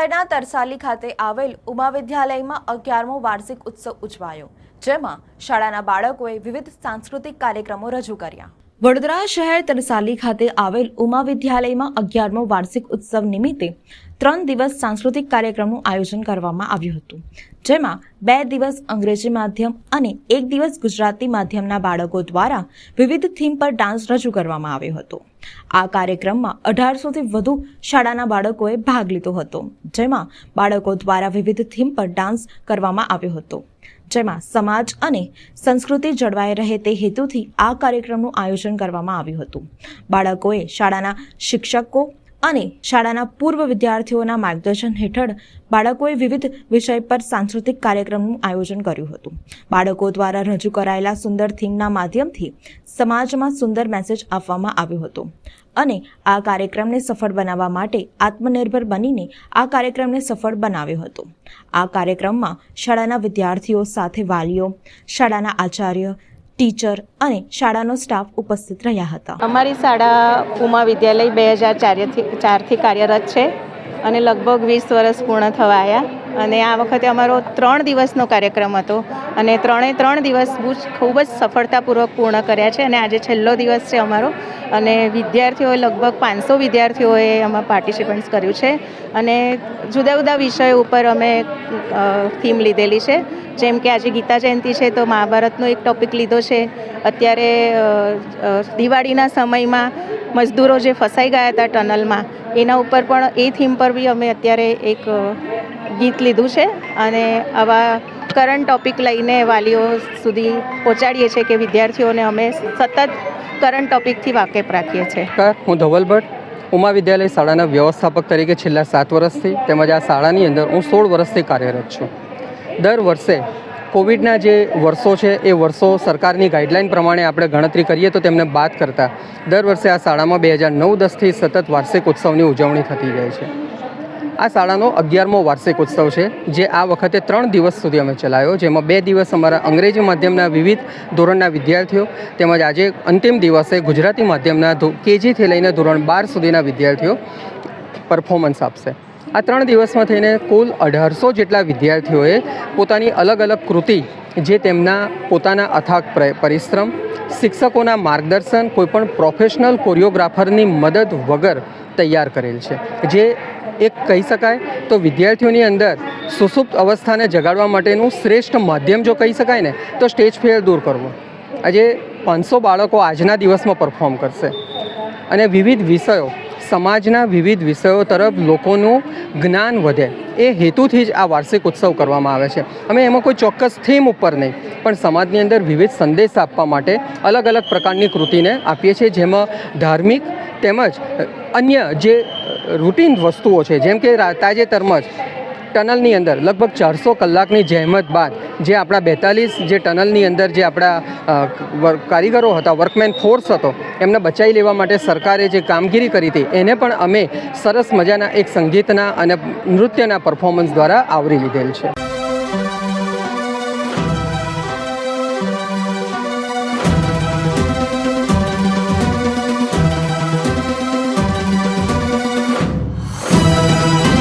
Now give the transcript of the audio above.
શહેરના તરસાલી ખાતે આવેલ ઉમા વિદ્યાલયમાં 11મો વાર્ષિક ઉત્સવ ઉજવાયો, જેમાં શાળાના બાળકોએ વિવિધ સાંસ્કૃતિક કાર્યક્રમો રજૂ કર્યા। વડોદરા શહેર તરસાલી ખાતે આવેલ ઉમા વિદ્યાલયમાં 11મો વાર્ષિક ઉત્સવ નિમિત્તે 3 દિવસ સાંસ્કૃતિક કાર્યક્રમનું આયોજન કરવામાં આવ્યું હતું, જેમાં 2 દિવસ અંગ્રેજી માધ્યમ અને 1 દિવસ ગુજરાતી માધ્યમના બાળકો દ્વારા વિવિધ થીમ પર ડાન્સ રજૂ કરવામાં આવ્યો હતો। આ કાર્યક્રમમાં 1800 થી વધુ શાળાના બાળકોએ ભાગ લીધો હતો, જેમાં બાળકો દ્વારા વિવિધ થીમ પર ડાન્સ કરવામાં આવ્યો હતો, જેમાં સમાજ અને સંસ્કૃતિ જળવાઈ રહે તે હેતુથી આ કાર્યક્રમનું આયોજન કરવામાં આવ્યું હતું। બાળકોએ શાળાના શિક્ષકો અને શાળાના પૂર્વ વિદ્યાર્થીઓના માર્ગદર્શન હેઠળ બાળકોએ વિવિધ વિષય પર સાંસ્કૃતિક કાર્યક્રમનું આયોજન કર્યું હતું। બાળકો દ્વારા રજૂ કરાયેલા સુંદર થીમના માધ્યમથી સમાજમાં સુંદર મેસેજ આપવામાં આવ્યો હતો અને આ કાર્યક્રમને સફળ બનાવવા માટે આત્મનિર્ભર બનીને આ કાર્યક્રમને સફળ બનાવ્યો હતો। આ કાર્યક્રમમાં શાળાના વિદ્યાર્થીઓ સાથે વાલીઓ, શાળાના આચાર્ય, ટીચર અને શાળાનો સ્ટાફ ઉપસ્થિત રહ્યા હતા। અમારી શાળા ઉમા વિદ્યાલય 2004થી કાર્યરત છે અને લગભગ 20 વર્ષ પૂર્ણ થવા આવ્યા અને આ વખતે અમારો 3 દિવસનો કાર્યક્રમ હતો અને 3 દિવસ ખૂબ જ સફળતાપૂર્વક પૂર્ણ કર્યા છે અને આજે છેલ્લો દિવસ છે અમારો અને વિદ્યાર્થીઓએ લગભગ 500 વિદ્યાર્થીઓએ આમાં પાર્ટિસિપન્ટ્સ કર્યું છે અને જુદા જુદા વિષયો ઉપર અમે થીમ લીધેલી છે। જેમ કે આજે ગીતા જયંતિ છે તો મહાભારતનો એક ટૉપિક લીધો છે। અત્યારે દિવાળીના સમયમાં મજદૂરો જે ફસાઈ ગયા હતા ટનલમાં એના ઉપર પણ એ થીમ પર બી અમે અત્યારે એક ગીત લીધું છે અને આવા કરંટ ટૉપિક લઈને વાલીઓ સુધી પહોંચાડીએ છીએ કે વિદ્યાર્થીઓને અમે સતત કરંટ ટૉપિકથી વાકેફ રાખીએ છીએ। હું ધવલ ભટ્ટ ઉમા વિદ્યાલય શાળાના વ્યવસ્થાપક તરીકે છેલ્લા 7 વર્ષથી તેમજ આ શાળાની અંદર હું 16 વર્ષથી કાર્યરત છું। દર વર્ષે કોવિડના જે વર્ષો છે એ વર્ષો સરકારની ગાઈડલાઇન પ્રમાણે આપણે ગણતરી કરીએ તો તેમને બાદ કરતાં દર વર્ષે આ શાળામાં 2009-10થી સતત વાર્ષિક ઉત્સવની ઉજવણી થતી જાય છે। આ શાળાનો 11મો વાર્ષિક ઉત્સવ છે, જે આ વખતે 3 દિવસ સુધી અમે ચલાવ્યો, જેમાં 2 દિવસ અમારા અંગ્રેજી માધ્યમના વિવિધ ધોરણના વિદ્યાર્થીઓ તેમજ આજે અંતિમ દિવસે ગુજરાતી માધ્યમના KGથી લઈને ધોરણ 12 સુધીના વિદ્યાર્થીઓ પરફોર્મન્સ આપશે। આ 3 દિવસમાં થઈને કુલ 1800 જેટલા વિદ્યાર્થીઓએ પોતાની અલગ અલગ કૃતિ, જે તેમના પોતાના અથાગ પરિશ્રમ, શિક્ષકોના માર્ગદર્શન, કોઈપણ પ્રોફેશનલ કોરિયોગ્રાફરની મદદ વગર તૈયાર કરેલ છે, જે એક કહી શકાય તો વિદ્યાર્થીઓની અંદર સુસુપ્ત અવસ્થાને જગાડવા માટેનું શ્રેષ્ઠ માધ્યમ જો કહી શકાય ને તો સ્ટેજ ફિયર દૂર કરવો। આજે 500 બાળકો આજના દિવસમાં પરફોર્મ કરશે અને વિવિધ વિષયો, સમાજના વિવિધ વિષયો તરફ લોકોનું જ્ઞાન વધે એ હેતુથી જ આ વાર્ષિક ઉત્સવ કરવામાં આવે છે। અમે એમાં કોઈ ચોક્કસ થીમ ઉપર નહીં પણ સમાજની અંદર વિવિધ સંદેશ આપવા માટે અલગ અલગ પ્રકારની કૃતિને આપીએ છીએ, જેમાં ધાર્મિક તેમજ અન્ય જે રૂટીન વસ્તુઓ છે, જેમ કે તાજેતરમાં જ ટનલની અંદર લગભગ 400 કલાકની જહેમત બાદ જે આપણા 42 જે ટનલની અંદર જે આપણા કારીગરો હતા, વર્કમેન ફોર્સ હતો, એમને બચાવી લેવા માટે સરકારે જે કામગીરી કરી હતી એને પણ અમે સરસ મજાના એક સંગીતના અને નૃત્યના પરફોર્મન્સ દ્વારા આવરી લીધેલ છે।